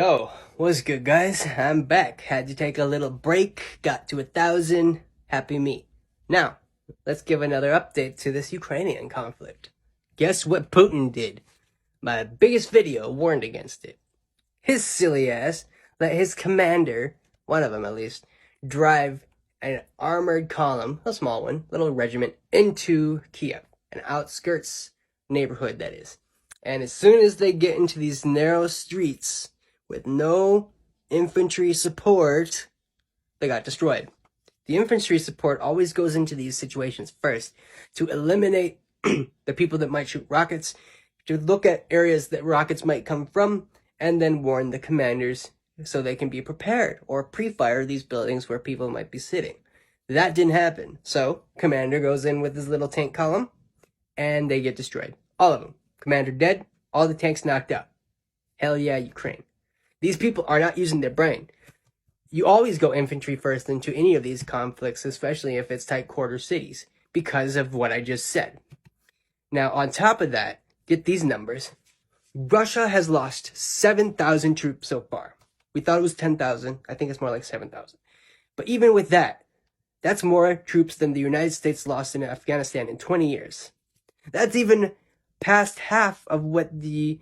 Yo, what's good, guys? I'm back. Had to take a little break, got to 1,000. Happy me. Now, let's give another update to this Ukrainian conflict. Guess what Putin did? My biggest video warned against it. His silly ass let his commander, one of them at least, drive an armored column, a small one, little regiment, into Kiev, an outskirts neighborhood that is. And as soon as they get into these narrow streets with no infantry support, they got destroyed. The infantry support always goes into these situations first to eliminate the people that might shoot rockets, to look at areas that rockets might come from, and then warn the commanders so they can be prepared or pre-fire these buildings where people might be sitting. That didn't happen. So, commander goes in with his little tank column, and they get destroyed. All of them. Commander dead, all the tanks knocked out. Hell yeah, Ukraine. These people are not using their brain. You always go infantry first into any of these conflicts, especially if it's tight quarter cities, because of what I just said. Now, on top of that, get these numbers. Russia has lost 7,000 troops so far. We thought it was 10,000. I think it's more like 7,000. But even with that, that's more troops than the United States lost in Afghanistan in 20 years. That's even past half of what the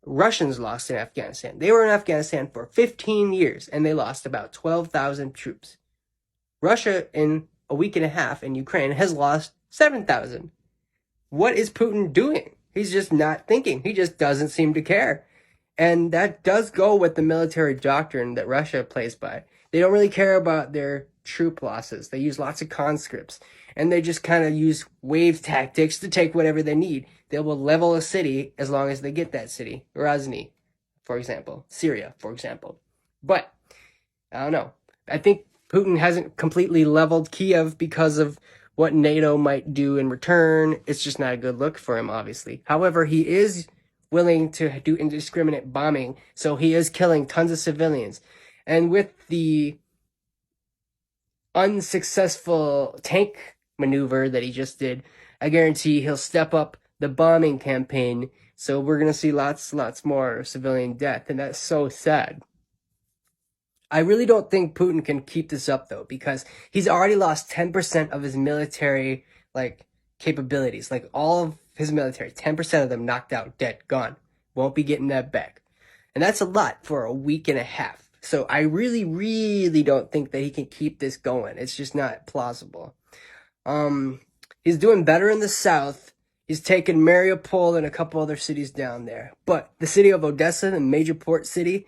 Russians lost in Afghanistan. They were in Afghanistan for 15 years, and they lost about 12,000 troops. Russia, in a week and a half in Ukraine, has lost 7,000. What is Putin doing? He's just not thinking. He just doesn't seem to care. And that does go with the military doctrine that Russia plays by. They don't really care about their troop losses. They use lots of conscripts. And they just kind of use wave tactics to take whatever they need. They will level a city as long as they get that city. Grozny, for example. Syria, for example. But, I don't know. I think Putin hasn't completely leveled Kiev because of what NATO might do in return. It's just not a good look for him, obviously. However, he is willing to do indiscriminate bombing, so he is killing tons of civilians. And with the unsuccessful tank maneuver that he just did, I guarantee he'll step up the bombing campaign, so we're going to see lots more civilian death, and that's so sad. I really don't think Putin can keep this up, though, because he's already lost 10% of his military, capabilities. All of his military, 10% of them knocked out, dead, gone. Won't be getting that back. And that's a lot for a week and a half. So I really don't think that he can keep this going. It's just not plausible. He's doing better in the south. He's taken Mariupol and a couple other cities down there. But the city of Odessa, the major port city,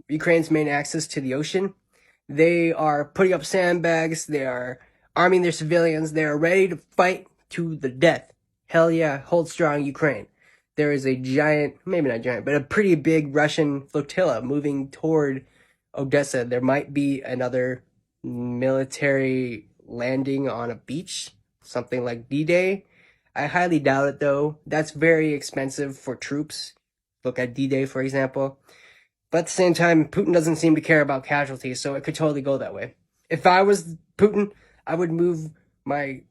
Ukraine's main access to the ocean, they are putting up sandbags. They are arming their civilians. They are ready to fight to the death. Hell yeah, hold strong, Ukraine. There is a giant, maybe not giant, but a pretty big Russian flotilla moving toward Odessa. There might be another military landing on a beach, something like D-Day. I highly doubt it, though. That's very expensive for troops. Look at D-Day, for example. But at the same time, Putin doesn't seem to care about casualties, so it could totally go that way. If I was Putin, I would move my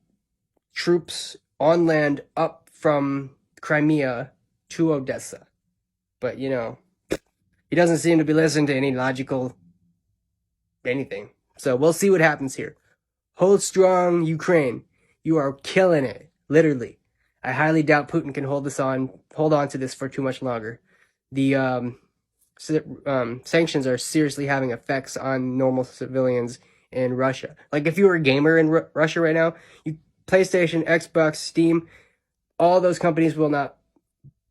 troops on land up from Crimea to Odessa. But, he doesn't seem to be listening to any logical anything. So we'll see what happens here. Hold strong, Ukraine. You are killing it, literally. I highly doubt Putin can hold on to this for too much longer. The sanctions are seriously having effects on normal civilians in Russia. If you were a gamer in Russia right now, PlayStation, Xbox, Steam, all those companies will not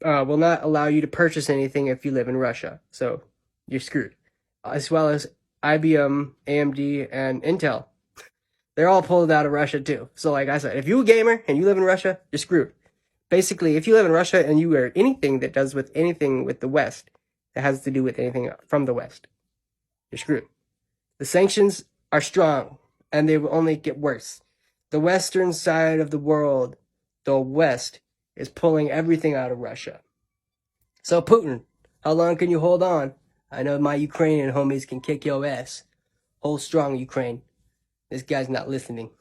allow you to purchase anything if you live in Russia. So you're screwed. As well as IBM, AMD, and Intel. They're all pulled out of Russia too. So like I said, if you're a gamer and you live in Russia, you're screwed. Basically, if you live in Russia and you are anything that does with anything with the West, that has to do with anything from the West, you're screwed. The sanctions are strong, and they will only get worse. The western side of the world, the West, is pulling everything out of Russia. So Putin, how long can you hold on? I know my Ukrainian homies can kick your ass. Hold strong, Ukraine. This guy's not listening.